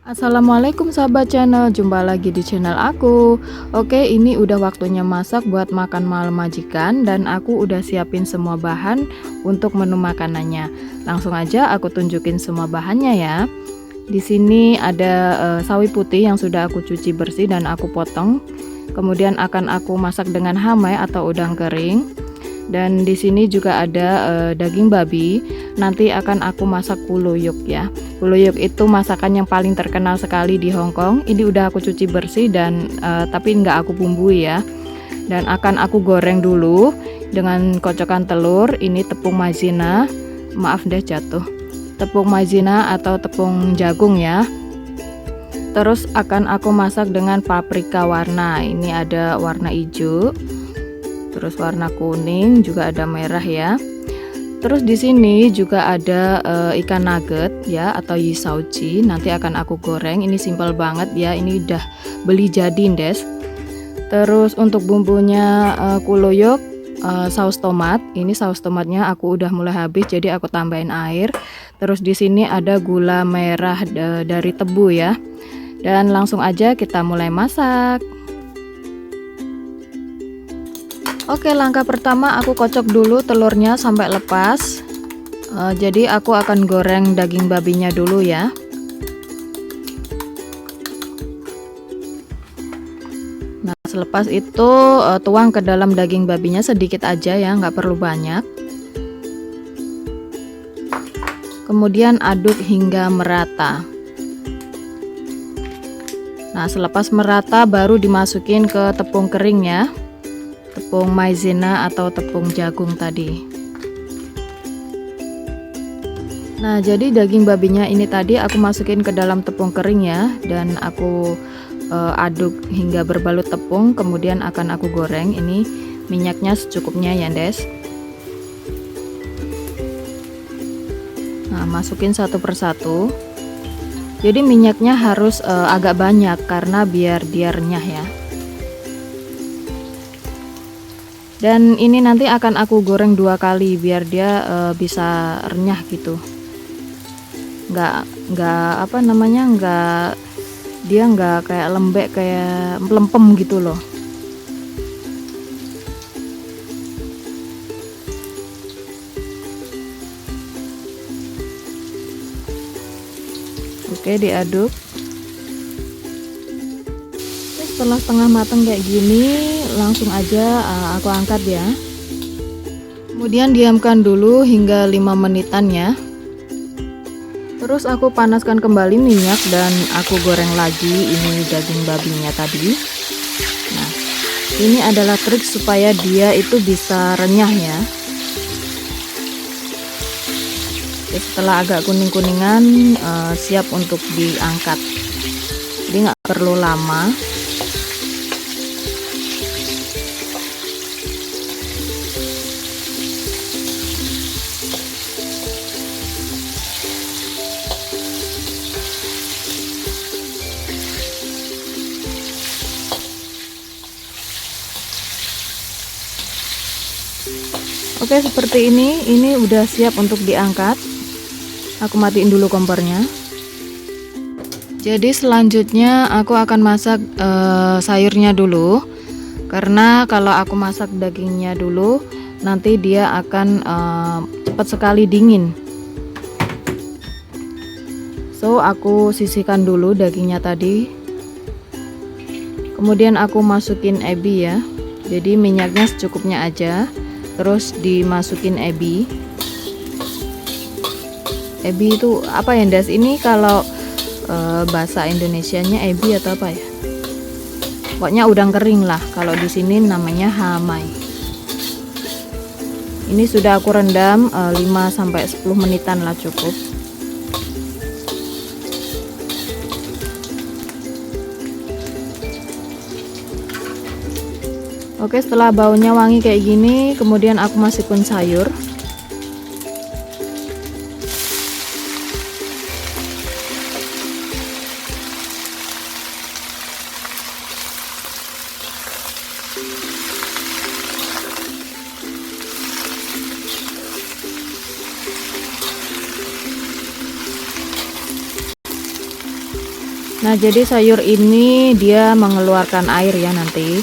Assalamualaikum sahabat channel, jumpa lagi di channel aku. Oke, ini udah waktunya masak buat makan malam majikan dan aku udah siapin semua bahan untuk menu makanannya. Langsung aja aku tunjukin semua bahannya ya. Di sini ada sawi putih yang sudah aku cuci bersih dan aku potong. Kemudian akan aku masak dengan hamai atau udang kering. Dan di sini juga ada daging babi. Nanti akan aku masak kuluyuk ya. Kuluyuk itu masakan yang paling terkenal sekali di Hong Kong. Ini udah aku cuci bersih dan tapi nggak aku bumbui ya. Dan akan aku goreng dulu dengan kocokan telur. Ini tepung maizena. Maaf deh jatuh. Tepung maizena atau tepung jagung ya. Terus akan aku masak dengan paprika warna. Ini ada warna hijau. Terus warna kuning, juga ada merah ya. Terus di sini juga ada ikan nugget ya atau yisauji. Nanti akan aku goreng. Ini simple banget ya. Ini udah beli jadi des. Terus untuk bumbunya kuluyuk, saus tomat. Ini saus tomatnya aku udah mulai habis, jadi aku tambahin air. Terus di sini ada gula merah dari tebu ya. Dan langsung aja kita mulai masak. Oke, langkah pertama aku kocok dulu telurnya sampai lepas. Jadi aku akan goreng daging babinya dulu ya. Nah, selepas itu tuang ke dalam daging babinya sedikit aja ya, nggak perlu banyak. Kemudian aduk hingga merata. Nah, selepas merata baru dimasukin ke tepung kering ya. Tepung maizena atau tepung jagung tadi. Nah, jadi daging babinya ini tadi aku masukin ke dalam tepung kering ya, dan aku aduk hingga berbalut tepung, kemudian akan aku goreng. Ini minyaknya secukupnya ya des. Nah, masukin satu persatu. Jadi minyaknya harus agak banyak karena biar dia renyah ya. Dan ini nanti akan aku goreng 2 kali biar dia bisa renyah gitu. Nggak apa namanya, dia nggak kayak lembek, kayak melempem gitu loh. Oke, diaduk. Setelah setengah matang kayak gini, langsung aja aku angkat ya. Kemudian diamkan dulu hingga 5 menitan ya. Terus aku panaskan kembali minyak dan aku goreng lagi ini daging babinya tadi. Nah, ini adalah trik supaya dia itu bisa renyah ya. Oke, setelah agak kuning-kuningan siap untuk diangkat. Jadi nggak perlu lama. Oke, seperti ini udah siap untuk diangkat. Aku matiin dulu kompornya. Jadi selanjutnya aku akan masak sayurnya dulu. Karena kalau aku masak dagingnya dulu, nanti dia akan cepat sekali dingin. So, aku sisihkan dulu dagingnya tadi. Kemudian aku masukin ebi ya. Jadi minyaknya secukupnya aja. Terus dimasukin ebi. Ebi itu apa ya des? Ini kalau bahasa Indonesianya ebi atau apa ya? Pokoknya udang kering lah. Kalau di sini namanya hamai. Ini sudah aku rendam 5-10 menitan lah cukup. Oke, setelah baunya wangi kayak gini, kemudian aku masukkan sayur. Nah, jadi sayur ini dia mengeluarkan air ya nanti,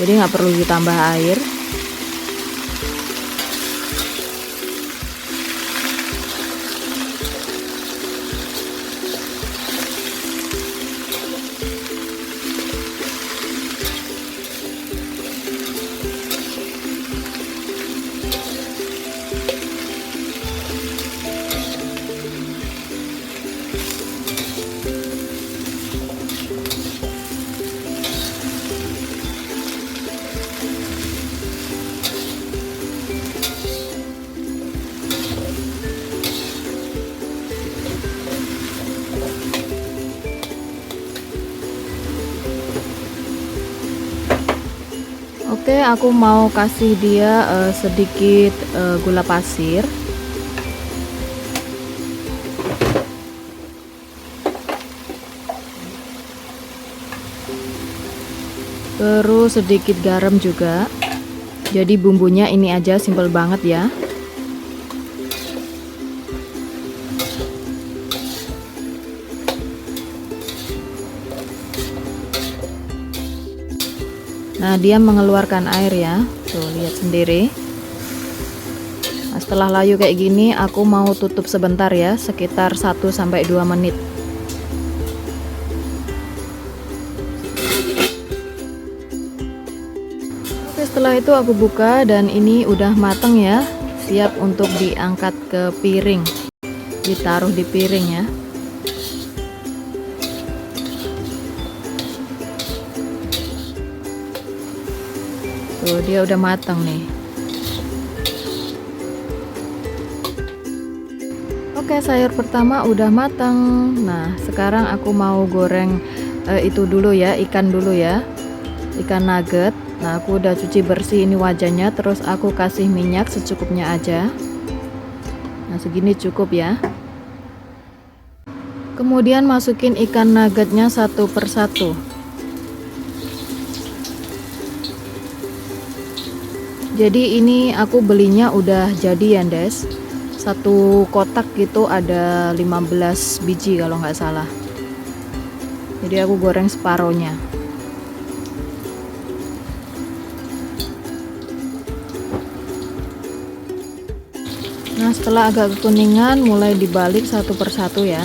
jadi nggak perlu ditambah air. Oke, aku mau kasih dia sedikit gula pasir. Terus sedikit garam juga. Jadi bumbunya ini aja, simple banget ya. Nah, dia mengeluarkan air ya. Tuh, lihat sendiri. Nah, setelah layu kayak gini, aku mau tutup sebentar ya, sekitar 1-2 menit. Oke, setelah itu aku buka dan ini udah mateng ya. Siap untuk diangkat ke piring. Ditaruh di piring ya. Tuh, dia udah matang nih. Oke, sayur pertama udah matang. Nah, sekarang aku mau goreng itu dulu ya, ikan dulu ya. Ikan nugget. Nah, aku udah cuci bersih ini wajannya, terus aku kasih minyak secukupnya aja. Nah, segini cukup ya. Kemudian masukin ikan nuggetnya satu persatu. Jadi ini aku belinya udah jadi ya, Des. Satu kotak gitu ada 15 biji kalau nggak salah. Jadi aku goreng separohnya. Nah, setelah agak kekuningan mulai dibalik satu persatu ya.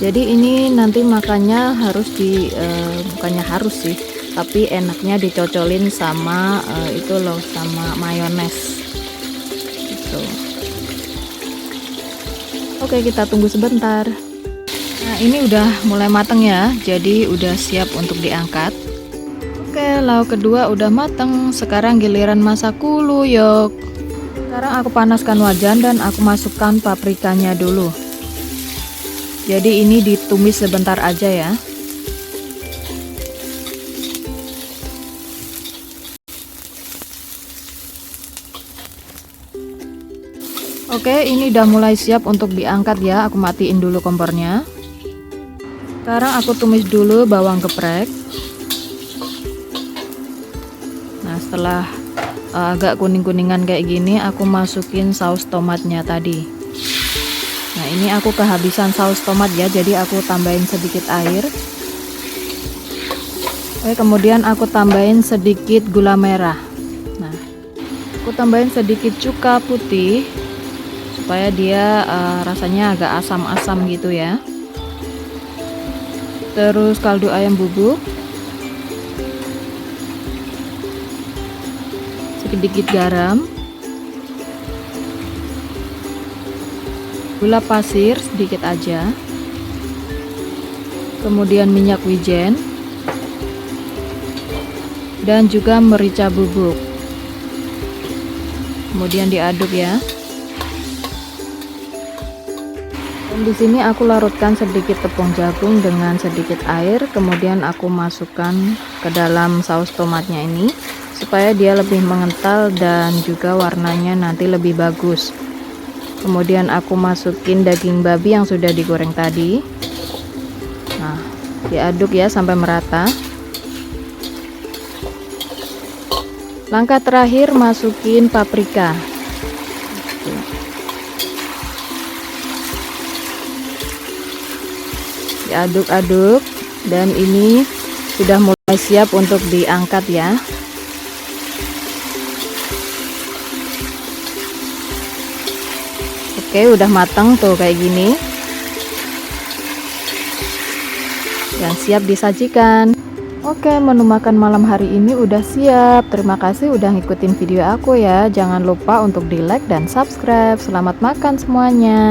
Jadi ini nanti makannya harus bukannya harus sih, tapi enaknya dicocolin sama itu loh, sama mayones gitu. Oke, kita tunggu sebentar. Nah, ini udah mulai mateng ya, jadi udah siap untuk diangkat. Oke, lauk kedua udah mateng. Sekarang giliran masak kuluyok. Sekarang aku panaskan wajan dan aku masukkan paprikanya dulu. Jadi ini ditumis sebentar aja ya. Oke, ini udah mulai siap untuk diangkat ya. Aku matiin dulu kompornya. Sekarang aku tumis dulu bawang geprek. Nah, setelah agak kuning-kuningan kayak gini, aku masukin saus tomatnya tadi. Nah, ini aku kehabisan saus tomat ya, jadi aku tambahin sedikit air. Oke, kemudian aku tambahin sedikit gula merah. Nah, aku tambahin sedikit cuka putih supaya dia rasanya agak asam-asam gitu ya. Terus kaldu ayam bubuk, sedikit garam, gula pasir sedikit aja, kemudian minyak wijen, dan juga merica bubuk. Kemudian diaduk ya. Dan di sini aku larutkan sedikit tepung jagung dengan sedikit air, kemudian aku masukkan ke dalam saus tomatnya ini supaya dia lebih mengental dan juga warnanya nanti lebih bagus. Kemudian aku masukin daging babi yang sudah digoreng tadi. Nah, diaduk ya sampai merata. Langkah terakhir masukin paprika. diaduk-aduk, dan ini sudah mulai siap untuk diangkat ya. Oke, udah matang tuh kayak gini dan siap disajikan. Oke, menu makan malam hari ini udah siap. Terima kasih udah ngikutin video aku ya. Jangan lupa untuk di like dan subscribe. Selamat makan semuanya.